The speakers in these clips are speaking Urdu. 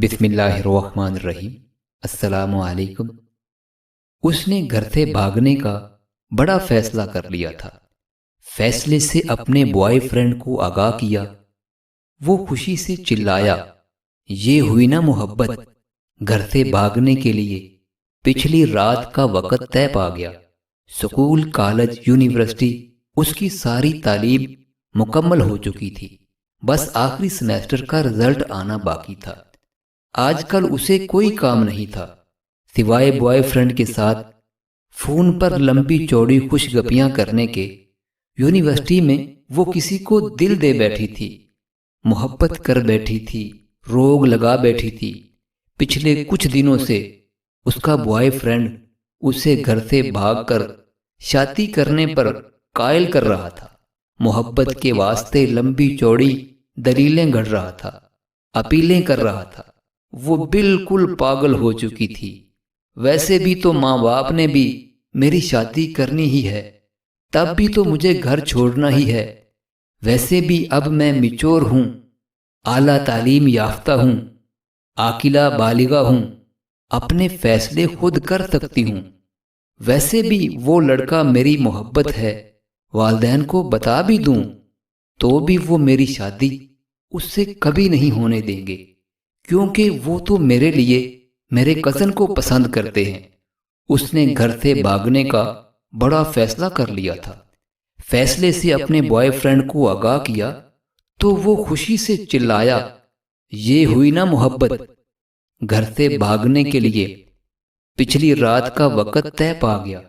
بسم اللہ الرحمن الرحیم۔ السلام علیکم۔ اس نے گھر سے بھاگنے کا بڑا فیصلہ کر لیا تھا۔ فیصلے سے اپنے بوائے فرینڈ کو آگاہ کیا۔ وہ خوشی سے چلایا، یہ ہوئی نا محبت۔ گھر سے بھاگنے کے لیے پچھلی رات کا وقت طے پا گیا۔ سکول، کالج، یونیورسٹی، اس کی ساری تعلیم مکمل ہو چکی تھی۔ بس آخری سیمیسٹر کا رزلٹ آنا باقی تھا۔ آج کل اسے کوئی کام نہیں تھا سوائے بوائے فرینڈ کے ساتھ فون پر لمبی چوڑی خوش گپیاں کرنے کے۔ یونیورسٹی میں وہ کسی کو دل دے بیٹھی تھی، محبت کر بیٹھی تھی، روگ لگا بیٹھی تھی۔ پچھلے کچھ دنوں سے اس کا بوائے فرینڈ اسے گھر سے بھاگ کر شادی کرنے پر قائل کر رہا تھا۔ محبت کے واسطے لمبی چوڑی دلیلیں گھڑ رہا تھا، اپیلیں کر رہا تھا۔ وہ بالکل پاگل ہو چکی تھی۔ ویسے بھی تو ماں باپ نے بھی میری شادی کرنی ہی ہے، تب بھی تو مجھے گھر چھوڑنا ہی ہے۔ ویسے بھی اب میں میچور ہوں، اعلیٰ تعلیم یافتہ ہوں، عاقلہ بالغہ ہوں، اپنے فیصلے خود کر سکتی ہوں۔ ویسے بھی وہ لڑکا میری محبت ہے، والدین کو بتا بھی دوں تو بھی وہ میری شادی اس سے کبھی نہیں ہونے دیں گے، کیونکہ وہ تو میرے لیے میرے کزن کو پسند کرتے ہیں۔ اس نے گھر سے بھاگنے کا بڑا فیصلہ کر لیا تھا۔ فیصلے سے اپنے بوائے فرینڈ کو آگاہ کیا تو وہ خوشی سے چلایا، یہ ہوئی نا محبت۔ گھر سے بھاگنے کے لیے پچھلی رات کا وقت طے پا گیا۔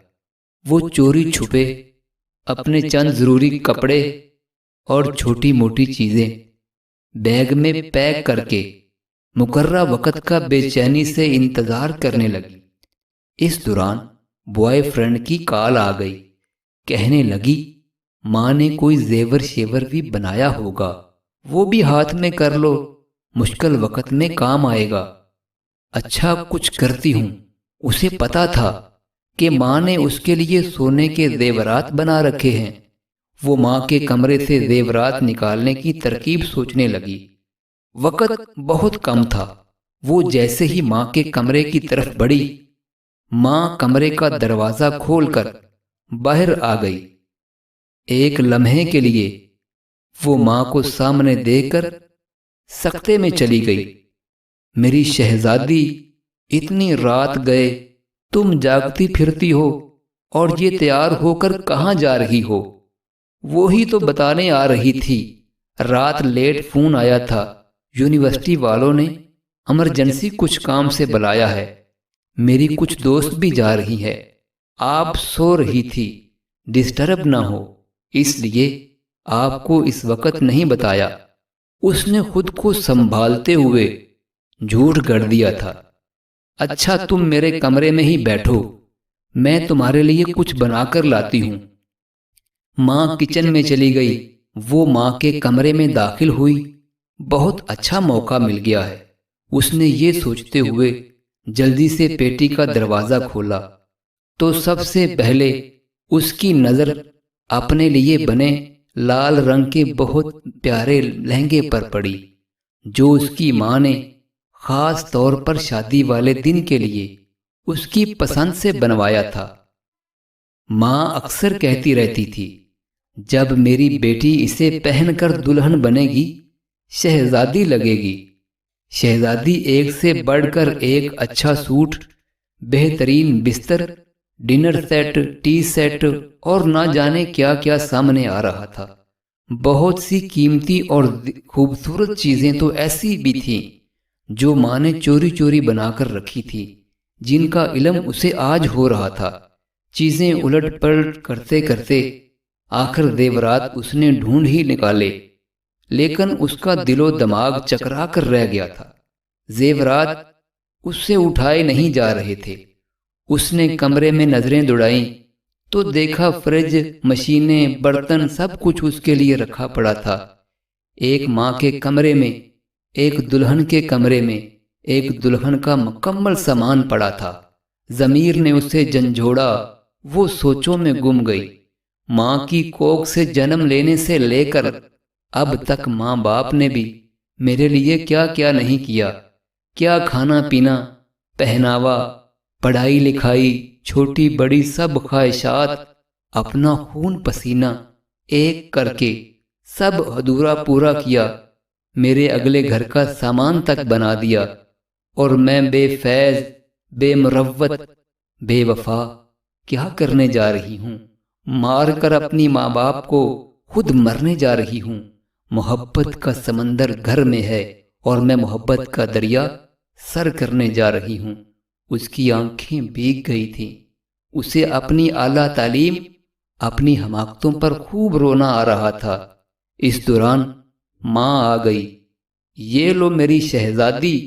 وہ چوری چھپے اپنے چند ضروری کپڑے اور چھوٹی موٹی چیزیں بیگ میں پیک کر کے مقررہ وقت کا بے چینی سے انتظار کرنے لگی۔ اس دوران بوائے فرینڈ کی کال آ گئی۔ کہنے لگی ماں نے کوئی زیور شیور بھی بنایا ہوگا، وہ بھی ہاتھ میں کر لو، مشکل وقت میں کام آئے گا۔ اچھا کچھ کرتی ہوں۔ اسے پتا تھا کہ ماں نے اس کے لیے سونے کے زیورات بنا رکھے ہیں۔ وہ ماں کے کمرے سے زیورات نکالنے کی ترکیب سوچنے لگی۔ وقت بہت کم تھا۔ وہ جیسے ہی ماں کے کمرے کی طرف بڑھی، ماں کمرے کا دروازہ کھول کر باہر آ گئی۔ ایک لمحے کے لیے وہ ماں کو سامنے دیکھ کر سکتے میں چلی گئی۔ میری شہزادی، اتنی رات گئے تم جاگتی پھرتی ہو اور یہ تیار ہو کر کہاں جا رہی ہو؟ وہی تو بتانے آ رہی تھی، رات لیٹ فون آیا تھا، یونیورسٹی والوں نے ایمرجنسی کچھ کام سے بلایا ہے، میری کچھ دوست بھی جا رہی ہے، آپ سو رہی تھی، ڈسٹرب نہ ہو اس لیے آپ کو اس وقت نہیں بتایا۔ اس نے خود کو سنبھالتے ہوئے جھوٹ گڑ دیا تھا۔ اچھا تم میرے کمرے میں ہی بیٹھو، میں تمہارے لیے کچھ بنا کر لاتی ہوں۔ ماں کچن میں چلی گئی۔ وہ ماں کے کمرے میں داخل ہوئی۔ بہت اچھا موقع مل گیا ہے، اس نے یہ سوچتے ہوئے جلدی سے پیٹی کا دروازہ کھولا تو سب سے پہلے اس کی نظر اپنے لیے بنے لال رنگ کے بہت پیارے لہنگے پر پڑی، جو اس کی ماں نے خاص طور پر شادی والے دن کے لیے اس کی پسند سے بنوایا تھا۔ ماں اکثر کہتی رہتی تھی، جب میری بیٹی اسے پہن کر دلہن بنے گی شہزادی لگے گی۔ شہزادی ایک سے بڑھ کر ایک اچھا سوٹ، بہترین بستر، ڈنر سیٹ، ٹی سیٹ اور نہ جانے کیا کیا سامنے آ رہا تھا۔ بہت سی قیمتی اور خوبصورت چیزیں تو ایسی بھی تھیں جو ماں نے چوری چوری بنا کر رکھی تھی، جن کا علم اسے آج ہو رہا تھا۔ چیزیں الٹ پلٹ کرتے کرتے آخر زیورات اس نے ڈھونڈ ہی نکالے، لیکن اس کا دل و دماغ چکرا کر رہ گیا تھا۔ زیورات اس سے اٹھائے نہیں جا رہے تھے۔ اس نے کمرے میں نظریں دوڑائیں تو دیکھا فریج، مشینیں، برتن سب کچھ اس کے لیے رکھا پڑا تھا۔ ایک ماں کے کمرے میں، ایک دلہن کے کمرے میں ایک دلہن کا مکمل سامان پڑا تھا۔ ضمیر نے اسے جھنجھوڑا، وہ سوچوں میں گم گئی۔ ماں کی کوکھ سے جنم لینے سے لے کر اب تک ماں باپ نے بھی میرے لیے کیا کیا نہیں کیا۔ کیا کھانا پینا، پہناوا، پڑھائی لکھائی، چھوٹی بڑی سب خواہشات، اپنا خون پسینہ ایک کر کے سب ادھورا پورا کیا، میرے اگلے گھر کا سامان تک بنا دیا، اور میں بے فیض، بے مروت، بے وفا کیا کرنے جا رہی ہوں؟ مار کر اپنی ماں باپ کو خود مرنے جا رہی ہوں۔ محبت کا سمندر گھر میں ہے اور میں محبت کا دریا سر کرنے جا رہی ہوں۔ اس کی آنکھیں بھیگ گئی تھیں، اسے اپنی اعلیٰ تعلیم، اپنی حماقتوں پر خوب رونا آ رہا تھا۔ اس دوران ماں آ گئی، یہ لو میری شہزادی،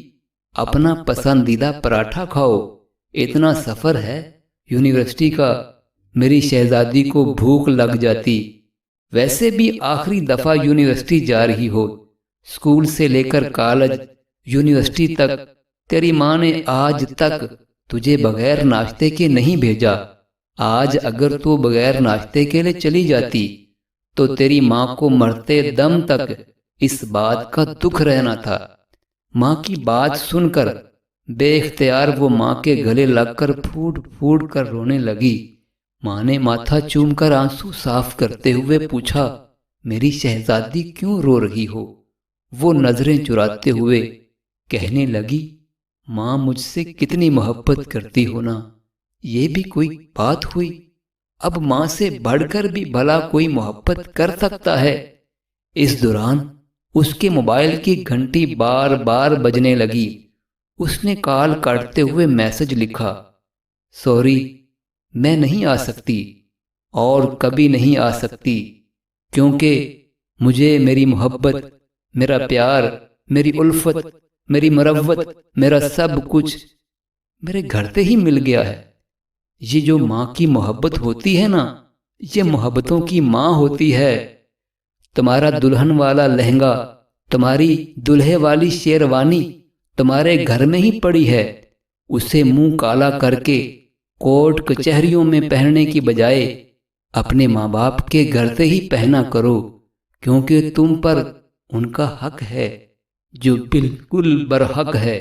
اپنا پسندیدہ پراٹھا کھاؤ، اتنا سفر ہے یونیورسٹی کا، میری شہزادی کو بھوک لگ جاتی، ویسے بھی آخری دفعہ یونیورسٹی جا رہی ہو، اسکول سے لے کر کالج، یونیورسٹی تک تیری ماں نے آج تک تجھے بغیر ناشتے کے نہیں بھیجا۔ آج اگر تو بغیر ناشتے کے لیے چلی جاتی تو تیری ماں کو مرتے دم تک اس بات کا دکھ رہنا تھا۔ ماں کی بات سن کر بے اختیار وہ ماں کے گلے لگ کر پھوٹ پھوٹ کر رونے لگی۔ ماں نے ماتھا چوم کر آنسو صاف کرتے ہوئے پوچھا، میری شہزادی کیوں رو رہی ہو؟ وہ نظریں چراتے ہوئے کہنے لگی، ماں مجھ سے کتنی محبت کرتی ہو نا، یہ بھی کوئی بات ہوئی؟ اب ماں سے بڑھ کر بھی بھلا کوئی محبت کر سکتا ہے؟ اس دوران اس کے موبائل کی گھنٹی بار بار بجنے لگی۔ اس نے کال کاٹتے ہوئے میسج لکھا، سوری، میں نہیں آ سکتی اور کبھی نہیں آ سکتی، کیونکہ مجھے میری محبت، میرا پیار، میری الفت، میری مروت، میرا سب کچھ میرے گھر سے ہی مل گیا ہے۔ یہ جو ماں کی محبت ہوتی ہے نا، یہ محبتوں کی ماں ہوتی ہے۔ تمہارا دلہن والا لہنگا، تمہاری دلہے والی شیروانی تمہارے گھر میں ہی پڑی ہے، اسے منہ کالا کر کے کورٹ کچہریوں میں پہننے کی بجائے اپنے ماں باپ کے گھر سے ہی پہنا کرو، کیونکہ تم پر ان کا حق ہے جو بالکل برحق ہے۔